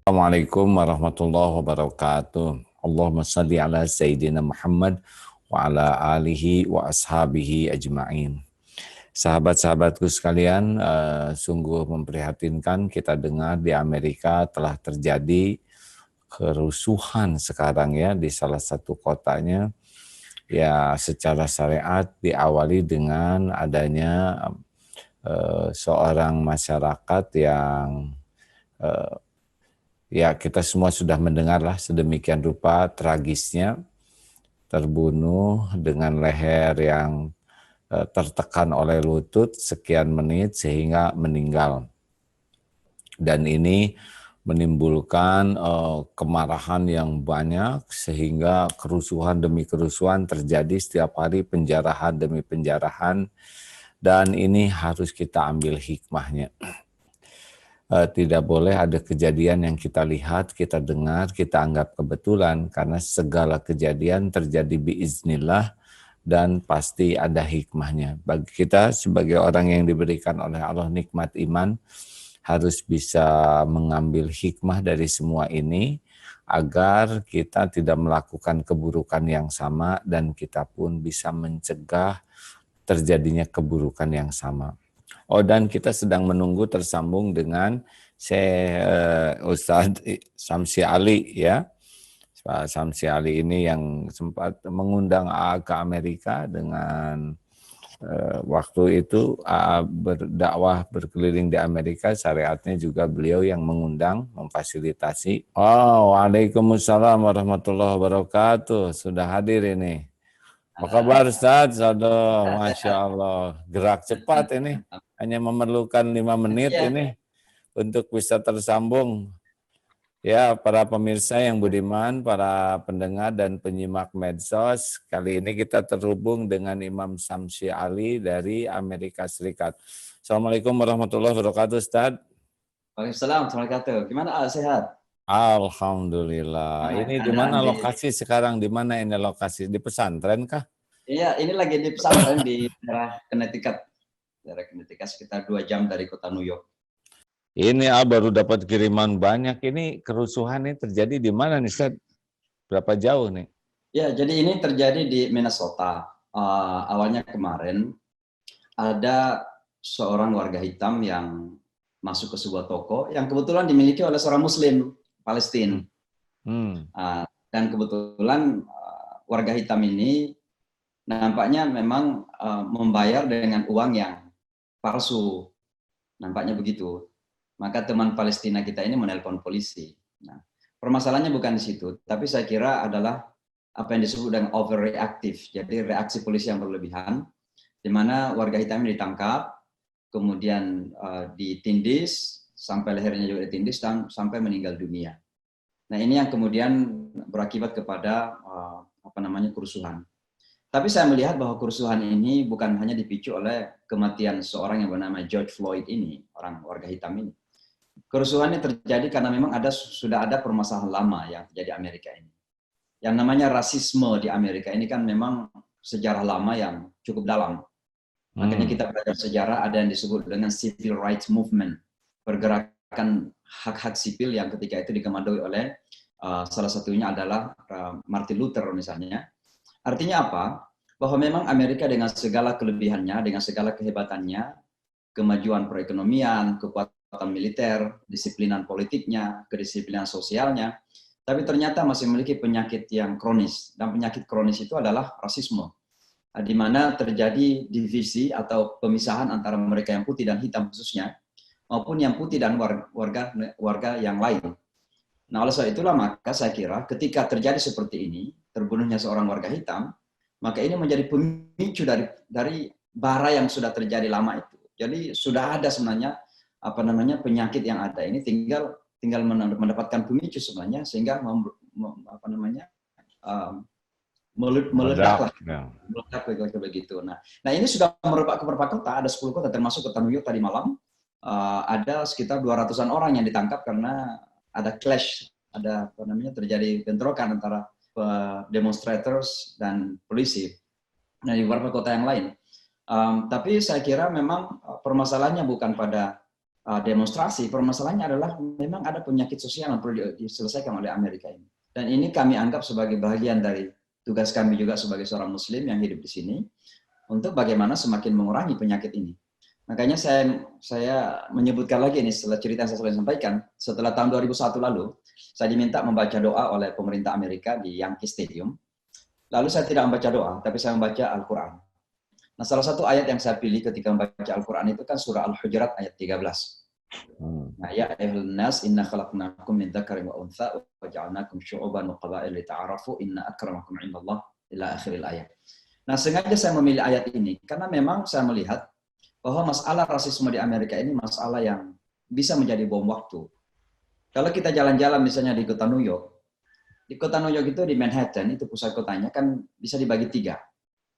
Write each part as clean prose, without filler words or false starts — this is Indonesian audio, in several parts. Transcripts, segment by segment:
Assalamualaikum warahmatullahi wabarakatuh. Allahumma salli ala Sayyidina Muhammad wa ala alihi wa ashabihi ajma'in. Sahabat-sahabatku sekalian, sungguh memprihatinkan kita dengar di Amerika telah terjadi kerusuhan sekarang ya di salah satu kotanya. Ya, secara syariat diawali dengan adanya seorang masyarakat yang ya kita semua sudah mendengarlah sedemikian rupa tragisnya, terbunuh dengan leher yang tertekan oleh lutut sekian menit sehingga meninggal. Dan ini menimbulkan kemarahan yang banyak sehingga kerusuhan demi kerusuhan terjadi setiap hari, penjarahan demi penjarahan, dan ini harus kita ambil hikmahnya. Tidak boleh ada kejadian yang kita lihat, kita dengar, kita anggap kebetulan, karena segala kejadian terjadi biiznillah dan pasti ada hikmahnya. Bagi kita sebagai orang yang diberikan oleh Allah nikmat iman, harus bisa mengambil hikmah dari semua ini agar kita tidak melakukan keburukan yang sama dan kita pun bisa mencegah terjadinya keburukan yang sama. Oh, dan kita sedang menunggu tersambung dengan Ustadz Samsi Ali ya. Pak Samsi Ali ini yang sempat mengundang AA ke Amerika dengan waktu itu AA berdakwah berkeliling di Amerika, syariatnya juga beliau yang mengundang, memfasilitasi. Oh, waalaikumsalam warahmatullahi wabarakatuh. Sudah hadir ini. Apa kabar Ustaz? Aduh, Masya Allah. Gerak cepat ini. Hanya memerlukan 5 menit ini untuk bisa tersambung. Ya, para pemirsa yang budiman, para pendengar dan penyimak medsos, kali ini kita terhubung dengan Imam Samsi Ali dari Amerika Serikat. Assalamualaikum warahmatullahi wabarakatuh, Ustaz. Waalaikumsalam warahmatullahi wabarakatuh. Gimana sehat? Alhamdulillah. Ini di mana lokasi sekarang? Di mana ini lokasi? Di pesantren kah? Iya, ini lagi di pesantren di daerah Connecticut. Daerah Connecticut sekitar 2 jam dari kota New York. Ini baru dapat kiriman banyak. Ini kerusuhan ini terjadi di mana nih, Ustaz? Berapa jauh nih? Ya, jadi ini terjadi di Minnesota. Awalnya kemarin ada seorang warga hitam yang masuk ke sebuah toko yang kebetulan dimiliki oleh seorang Muslim Palestina. Dan kebetulan warga hitam ini nampaknya memang membayar dengan uang yang palsu, nampaknya begitu. Maka teman Palestina kita ini menelpon polisi. Nah, permasalahannya bukan di situ, tapi saya kira adalah apa yang disebut dengan overreactive, jadi reaksi polisi yang berlebihan, di mana warga hitam ini ditangkap, kemudian ditindis, sampai lehernya juga ditindis, dan sampai meninggal dunia. Nah, ini yang kemudian berakibat kepada kerusuhan. Tapi saya melihat bahwa kerusuhan ini bukan hanya dipicu oleh kematian seorang yang bernama George Floyd ini, orang warga hitam ini. Kerusuhan ini terjadi karena memang sudah ada permasalahan lama yang terjadi di Amerika ini. Yang namanya rasisme di Amerika ini kan memang sejarah lama yang cukup dalam. Makanya kita belajar sejarah, ada yang disebut dengan Civil Rights Movement, pergerakan hak-hak sipil yang ketika itu dikemandoi oleh salah satunya adalah Martin Luther misalnya. Artinya apa? Bahwa memang Amerika dengan segala kelebihannya, dengan segala kehebatannya, kemajuan perekonomian, kekuatan militer, disiplinan politiknya, kedisiplinan sosialnya, tapi ternyata masih memiliki penyakit yang kronis. Dan penyakit kronis itu adalah rasisme, di mana terjadi divisi atau pemisahan antara mereka yang putih dan hitam khususnya, maupun yang putih dan warga yang lain. Nah, oleh sebab itulah maka saya kira ketika terjadi seperti ini, terbunuhnya seorang warga hitam, maka ini menjadi pemicu dari bara yang sudah terjadi lama itu. Jadi sudah ada sebenarnya penyakit yang ada ini, tinggal mendapatkan pemicu sebenarnya sehingga meledak begitu. Nah, ini sudah merebak ke beberapa kota, ada 10 kota termasuk kota New York tadi malam. Ada sekitar 200-an orang yang ditangkap karena ada clash, terjadi bentrokan antara demonstrators dan polisi. Nah, di beberapa kota yang lain. Tapi saya kira memang permasalahannya bukan pada demonstrasi, permasalahannya adalah memang ada penyakit sosial yang perlu diselesaikan oleh Amerika ini. Dan ini kami anggap sebagai bagian dari tugas kami juga sebagai seorang Muslim yang hidup di sini untuk bagaimana semakin mengurangi penyakit ini. Makanya saya menyebutkan lagi ini setelah cerita yang saya sudah sampaikan, setelah tahun 2001 lalu, saya diminta membaca doa oleh pemerintah Amerika di Yankee Stadium. Lalu saya tidak membaca doa, tapi saya membaca Al-Quran. Nah, salah satu ayat yang saya pilih ketika membaca Al-Quran itu kan surah Al-Hujurat ayat 13. Nah, ya ayyuhan nas inna khalaqnakum min dzakarin wa untha wa ja'alnakum syu'uban wa qaba'il lita'arafu inna akramakum 'indallah ila akhiril ayat. Nah, sengaja saya memilih ayat ini karena memang saya melihat bahwa masalah rasisme di Amerika ini masalah yang bisa menjadi bom waktu. Kalau kita jalan-jalan misalnya di kota New York, itu di Manhattan, itu pusat kotanya kan bisa dibagi 3.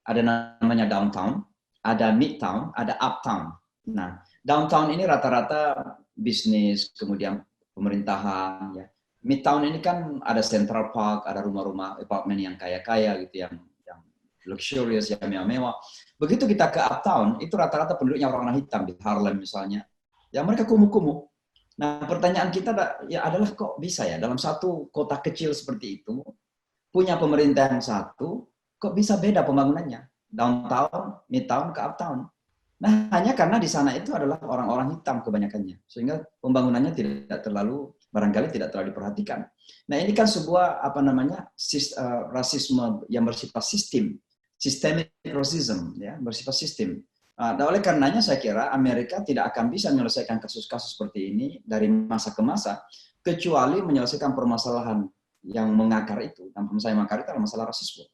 Ada namanya downtown, ada midtown, ada uptown. Nah, downtown ini rata-rata bisnis, kemudian pemerintahan. Ya. Midtown ini kan ada Central Park, ada rumah-rumah apartemen yang kaya-kaya gitu, yang luxurious, yang mewah-mewah. Begitu kita ke uptown, itu rata-rata penduduknya orang-orang hitam di Harlem misalnya. Ya mereka kumuh-kumuh. Nah, pertanyaan kita adalah kok bisa ya dalam satu kota kecil seperti itu punya pemerintah yang satu, kok bisa beda pembangunannya? Downtown, midtown, ke uptown. Nah, hanya karena di sana itu adalah orang-orang hitam kebanyakannya, sehingga pembangunannya barangkali tidak terlalu diperhatikan. Nah, ini kan sebuah rasisme yang bersifat systemic racism, ya, bersifat sistem. Dan oleh karenanya saya kira Amerika tidak akan bisa menyelesaikan kasus-kasus seperti ini dari masa ke masa, kecuali menyelesaikan permasalahan yang mengakar itu. Dan permasalahan yang mengakar itu adalah masalah rasisme.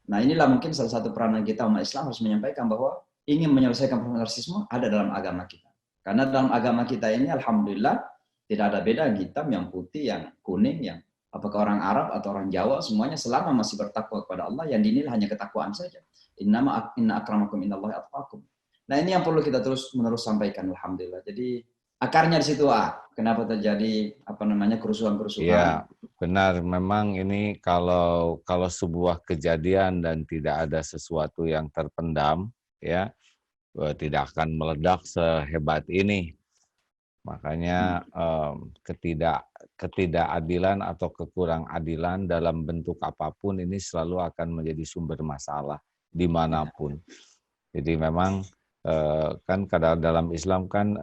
Nah, inilah mungkin salah satu peranan kita umat Islam harus menyampaikan bahwa ingin menyelesaikan permasalahan rasisme ada dalam agama kita. Karena dalam agama kita ini alhamdulillah tidak ada beda yang hitam, yang putih, yang kuning, yang apakah orang Arab atau orang Jawa, semuanya selama masih bertakwa kepada Allah, yang dinilai hanya ketakwaan saja. Inna akramakum indallahi atqakum. Nah, ini yang perlu kita terus-menerus sampaikan, alhamdulillah. Jadi akarnya di situ, kenapa terjadi kerusuhan-kerusuhan. Ya, benar. Memang ini kalau sebuah kejadian dan tidak ada sesuatu yang terpendam, ya, tidak akan meledak sehebat ini. Makanya ketidakadilan atau kekurangadilan dalam bentuk apapun ini selalu akan menjadi sumber masalah dimanapun. Jadi memang kan kadang dalam Islam kan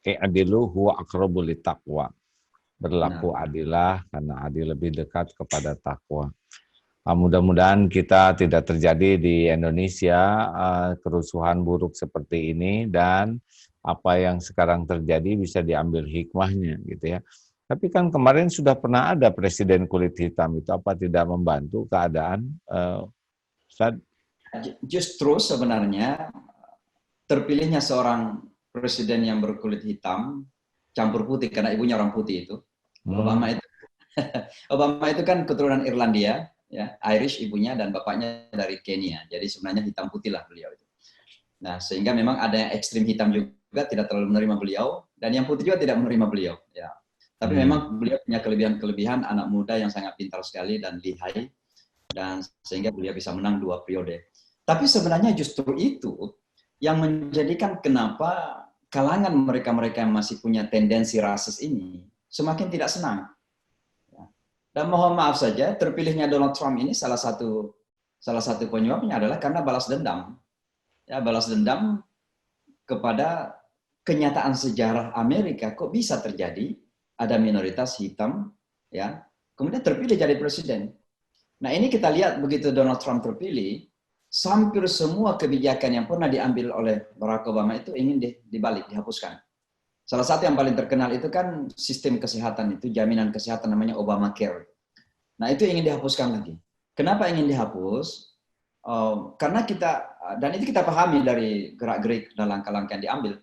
i'dilu huwa aqrabu littaqwa. Berlaku adilah karena adil lebih dekat kepada takwa. Mudah-mudahan kita tidak terjadi di Indonesia kerusuhan buruk seperti ini, dan apa yang sekarang terjadi bisa diambil hikmahnya gitu ya. Tapi kan kemarin sudah pernah ada presiden kulit hitam, itu apa tidak membantu keadaan? Ustaz? Justru sebenarnya terpilihnya seorang presiden yang berkulit hitam campur putih karena ibunya orang putih itu. Obama itu kan keturunan Irlandia, ya, Irish ibunya dan bapaknya dari Kenya. Jadi sebenarnya hitam putih lah beliau itu. Nah, sehingga memang ada yang ekstrim hitam juga tidak terlalu menerima beliau, dan yang putih juga tidak menerima beliau. Ya. Tapi memang beliau punya kelebihan-kelebihan, anak muda yang sangat pintar sekali dan lihai, dan sehingga beliau bisa menang 2 periode. Tapi sebenarnya justru itu yang menjadikan kenapa kalangan mereka-mereka yang masih punya tendensi rasis ini semakin tidak senang. Dan mohon maaf saja, terpilihnya Donald Trump ini salah satu penyebabnya adalah karena balas dendam. Ya, balas dendam kepada kenyataan sejarah Amerika, kok bisa terjadi ada minoritas hitam, ya, kemudian terpilih jadi presiden. Nah, ini kita lihat begitu Donald Trump terpilih, hampir semua kebijakan yang pernah diambil oleh Barack Obama itu ingin dibalik, dihapuskan. Salah satu yang paling terkenal itu kan sistem kesehatan itu, jaminan kesehatan namanya Obamacare. Nah, itu ingin dihapuskan lagi. Kenapa ingin dihapus? Karena dan itu kita pahami dari gerak-gerik dan langkah-langkah yang diambil.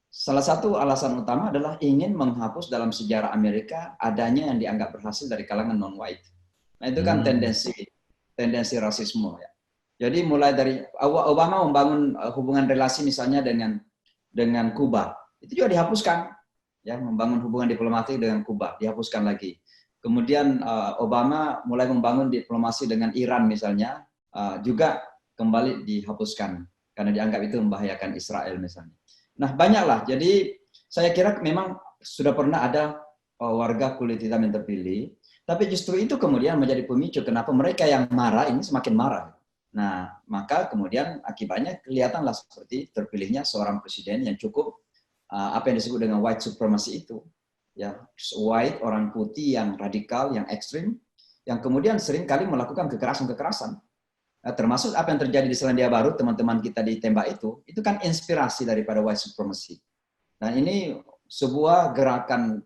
Salah satu alasan utama adalah ingin menghapus dalam sejarah Amerika adanya yang dianggap berhasil dari kalangan non-white. Nah, itu kan tendensi rasisme. Ya. Jadi mulai dari Obama membangun hubungan relasi misalnya dengan Kuba. Itu juga dihapuskan, ya, membangun hubungan diplomatik dengan Kuba, dihapuskan lagi. Kemudian Obama mulai membangun diplomasi dengan Iran misalnya, juga kembali dihapuskan karena dianggap itu membahayakan Israel misalnya. Nah, banyaklah. Jadi saya kira memang sudah pernah ada warga kulit hitam yang terpilih, tapi justru itu kemudian menjadi pemicu kenapa mereka yang marah ini semakin marah. Nah, maka kemudian akibatnya kelihatanlah seperti terpilihnya seorang presiden yang cukup apa yang disebut dengan white supremacy itu. Ya, white, orang putih yang radikal, yang ekstrim, yang kemudian sering kali melakukan kekerasan-kekerasan. Termasuk apa yang terjadi di Selandia Baru, teman-teman kita ditembak itu kan inspirasi daripada white supremacy. Dan ini sebuah gerakan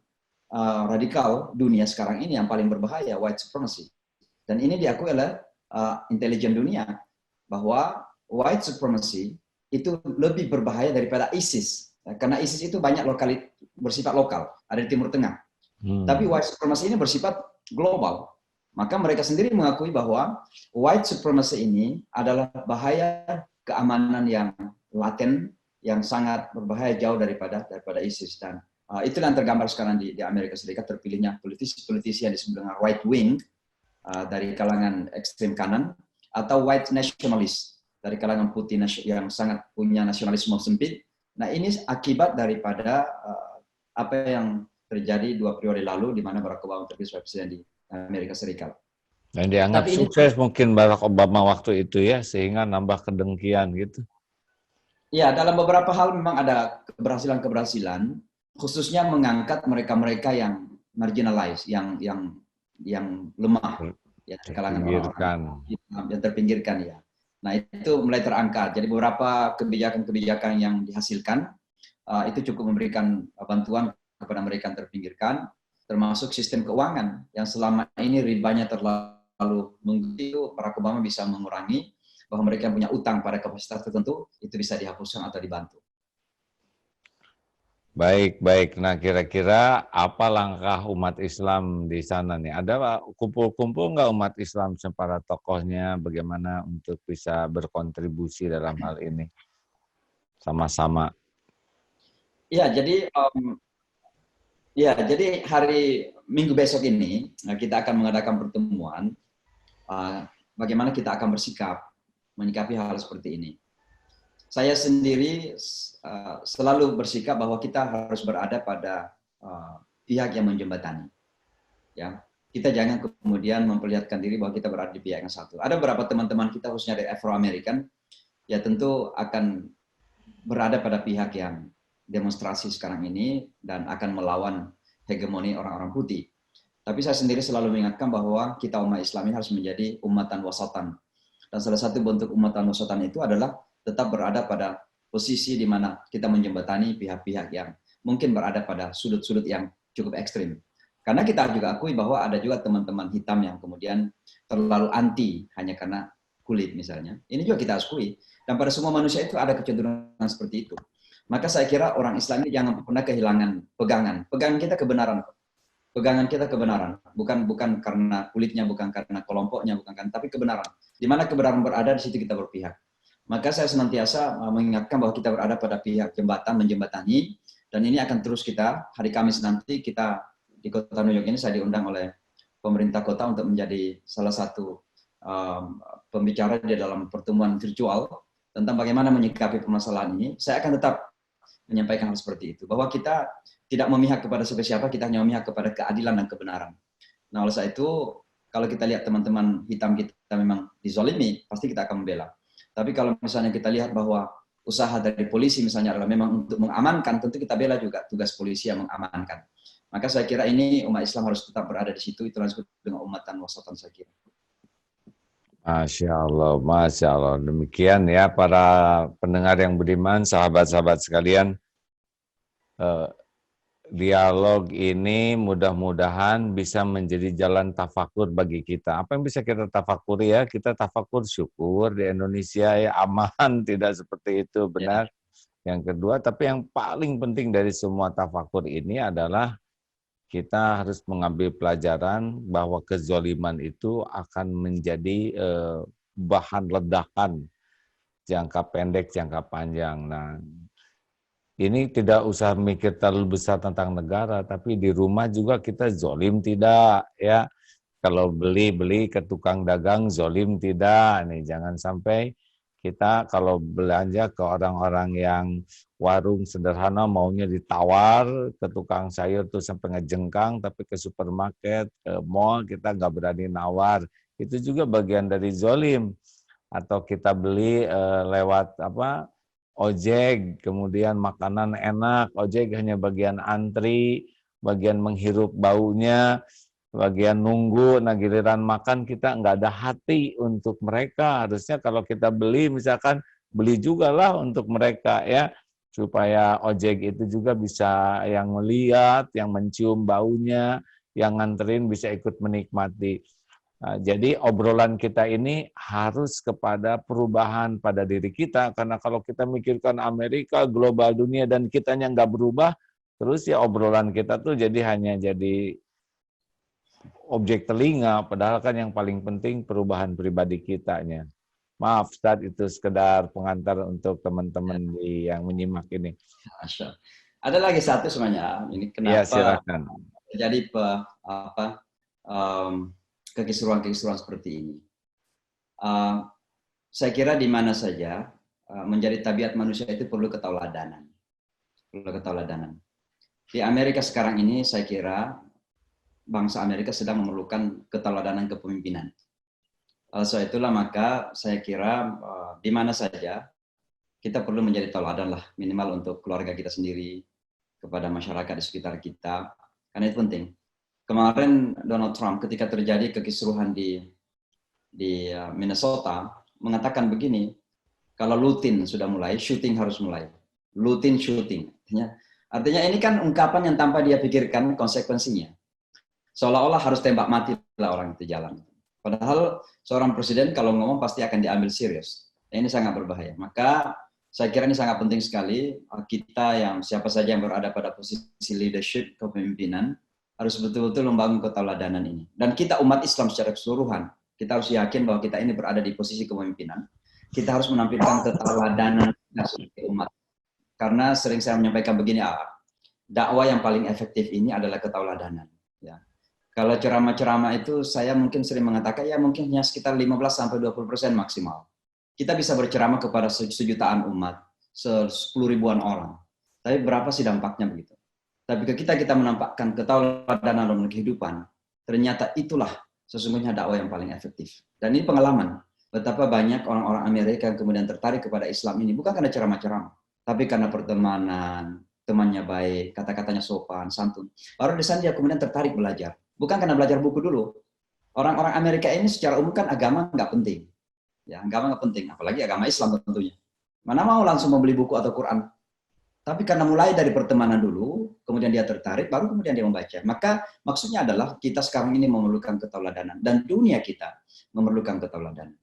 radikal dunia sekarang ini yang paling berbahaya, white supremacy. Dan ini diakui oleh intelijen dunia, bahwa white supremacy itu lebih berbahaya daripada ISIS. Karena ISIS itu banyak bersifat lokal, ada di Timur Tengah. Tapi white supremacy ini bersifat global. Maka mereka sendiri mengakui bahwa white supremacy ini adalah bahaya keamanan yang laten, yang sangat berbahaya jauh daripada ISIS. Dan itu yang tergambar sekarang di Amerika Serikat, terpilihnya politisi yang disebut dengan right wing dari kalangan ekstrem kanan, atau white nationalist dari kalangan putih yang sangat punya nasionalisme sempit. Nah, ini akibat daripada apa yang terjadi 2 periode lalu di mana Barack Obama terpilih sebagai presiden di Amerika Serikat. Dan dianggap Tapi sukses mungkin Barack Obama waktu itu ya, sehingga nambah kedengkian gitu. Ya, dalam beberapa hal memang ada keberhasilan-keberhasilan, khususnya mengangkat mereka-mereka yang marginalized, yang lemah, ya, kalangan orang-orang yang terpinggirkan ya. Nah, itu mulai terangkat. Jadi beberapa kebijakan-kebijakan yang dihasilkan itu cukup memberikan bantuan kepada mereka yang terpinggirkan, termasuk sistem keuangan yang selama ini ribanya terlalu mengganti, itu Barack Obama bisa mengurangi, bahwa mereka yang punya utang pada kapasitas tertentu itu bisa dihapuskan atau dibantu. Baik. Nah, kira-kira apa langkah umat Islam di sana nih? Ada kumpul-kumpul nggak umat Islam para tokohnya, bagaimana untuk bisa berkontribusi dalam hal ini sama-sama? Ya, jadi hari Minggu besok ini kita akan mengadakan pertemuan. Bagaimana kita akan bersikap menyikapi hal seperti ini. Saya sendiri selalu bersikap bahwa kita harus berada pada pihak yang menjembatani. Ya, kita jangan kemudian memperlihatkan diri bahwa kita berada di pihak yang satu. Ada beberapa teman-teman kita, khususnya dari Afro-American, ya tentu akan berada pada pihak yang demonstrasi sekarang ini dan akan melawan hegemoni orang-orang putih. Tapi saya sendiri selalu mengingatkan bahwa kita umat Islam ini harus menjadi umatan wasatan. Dan salah satu bentuk umatan wasatan itu adalah tetap berada pada posisi di mana kita menjembatani pihak-pihak yang mungkin berada pada sudut-sudut yang cukup ekstrim. Karena kita juga akui bahwa ada juga teman-teman hitam yang kemudian terlalu anti hanya karena kulit misalnya. Ini juga kita akui. Dan pada semua manusia itu ada kecenderungan seperti itu. Maka saya kira orang Islam ini jangan pernah kehilangan pegangan. Pegangan kita kebenaran. Pegangan kita kebenaran. Bukan karena kulitnya, bukan karena kelompoknya, bukan karena, tapi kebenaran. Di mana kebenaran berada, di situ kita berpihak. Maka saya senantiasa mengingatkan bahwa kita berada pada pihak jembatan, menjembatani, dan ini akan terus kita, hari Kamis nanti kita di kota New York ini, saya diundang oleh pemerintah kota untuk menjadi salah satu pembicara di dalam pertemuan virtual tentang bagaimana menyikapi permasalahan ini. Saya akan tetap menyampaikan hal seperti itu, bahwa kita tidak memihak kepada siapa-siapa, kita hanya memihak kepada keadilan dan kebenaran. Nah, oleh sebab itu, kalau kita lihat teman-teman hitam kita memang dizolimi, pasti kita akan membela. Tapi kalau misalnya kita lihat bahwa usaha dari polisi misalnya adalah memang untuk mengamankan, tentu kita bela juga tugas polisi yang mengamankan. Maka saya kira ini umat Islam harus tetap berada di situ, itu disebut dengan umatan wasatan saya kira. Masya Allah. Demikian ya para pendengar yang budiman, sahabat-sahabat sekalian. Dialog ini mudah-mudahan bisa menjadi jalan tafakur bagi kita. Apa yang bisa kita tafakuri ya? Kita tafakur syukur di Indonesia ya aman, tidak seperti itu, benar. Ya. Yang kedua, tapi yang paling penting dari semua tafakur ini adalah kita harus mengambil pelajaran bahwa kezaliman itu akan menjadi bahan ledakan jangka pendek, jangka panjang. Nah, ini tidak usah mikir terlalu besar tentang negara, tapi di rumah juga kita zolim tidak, ya. Kalau beli ke tukang dagang zolim tidak, nih jangan sampai Kita kalau belanja ke orang-orang yang warung sederhana maunya ditawar, ke tukang sayur tuh sampai ngejengkang, tapi ke supermarket, ke mall kita nggak berani nawar. Itu juga bagian dari zolim. Atau kita beli lewat apa ojek, kemudian makanan enak, ojek hanya bagian antri, bagian menghirup baunya, bagian nunggu, nah giliran makan kita nggak ada hati untuk mereka. Harusnya kalau kita beli, misalkan beli juga lah untuk mereka ya, supaya ojek itu juga bisa yang melihat, yang mencium baunya, yang nganterin bisa ikut menikmati. Nah, jadi obrolan kita ini harus kepada perubahan pada diri kita, karena kalau kita mikirkan Amerika, global dunia, dan kitanya nggak berubah, terus ya obrolan kita tuh hanya jadi objek telinga, padahal kan yang paling penting perubahan pribadi kitanya. Maaf, Ustaz, itu sekedar pengantar untuk teman-teman yang menyimak ini. Masya. Ada lagi satu sebenarnya, ini Iya, kenapa silakan. terjadi kekisruhan-kekisruhan seperti ini. Saya kira di mana saja menjadi tabiat manusia itu perlu ketauladanan. Perlu ketauladanan. Di Amerika sekarang ini saya kira bangsa Amerika sedang memerlukan ketauladanan kepemimpinan. So itulah maka saya kira di mana saja kita perlu menjadi tauladan lah, minimal untuk keluarga kita sendiri, kepada masyarakat di sekitar kita, karena itu penting. Kemarin Donald Trump ketika terjadi kekisruhan di Minnesota mengatakan begini, kalau looting sudah mulai, shooting harus mulai. Looting, shooting. Artinya ini kan ungkapan yang tanpa dia pikirkan konsekuensinya. Seolah-olah harus tembak mati lah orang itu jalan. Padahal seorang presiden kalau ngomong pasti akan diambil serius. Ini sangat berbahaya. Maka saya kira ini sangat penting sekali kita yang siapa saja yang berada pada posisi leadership, kepemimpinan, harus betul-betul membangun ketauladanan ini. Dan kita umat Islam secara keseluruhan, kita harus yakin bahwa kita ini berada di posisi kepemimpinan. Kita harus menampilkan ketauladanan sebagai umat. Karena sering saya menyampaikan begini, dakwah yang paling efektif ini adalah ketauladanan. Ya. Kalau ceramah-ceramah itu saya mungkin sering mengatakan ya mungkin hanya sekitar 15-20% maksimal. Kita bisa berceramah kepada sejutaan umat, 10 ribuan orang. Tapi berapa sih dampaknya begitu? Tapi ketika kita menampakkan ketauladanan dalam kehidupan, ternyata itulah sesungguhnya dakwah yang paling efektif. Dan ini pengalaman betapa banyak orang-orang Amerika yang kemudian tertarik kepada Islam ini bukan karena ceramah-ceramah, tapi karena pertemanan, temannya baik, kata-katanya sopan, santun. Baru di sana dia kemudian tertarik belajar. Bukan karena belajar buku dulu. Orang-orang Amerika ini secara umum kan agama nggak penting. Ya, agama nggak penting, apalagi agama Islam tentunya. Mana mau langsung membeli buku atau Quran. Tapi karena mulai dari pertemanan dulu, kemudian dia tertarik, baru kemudian dia membaca. Maka maksudnya adalah kita sekarang ini memerlukan ketauladanan. Dan dunia kita memerlukan ketauladanan.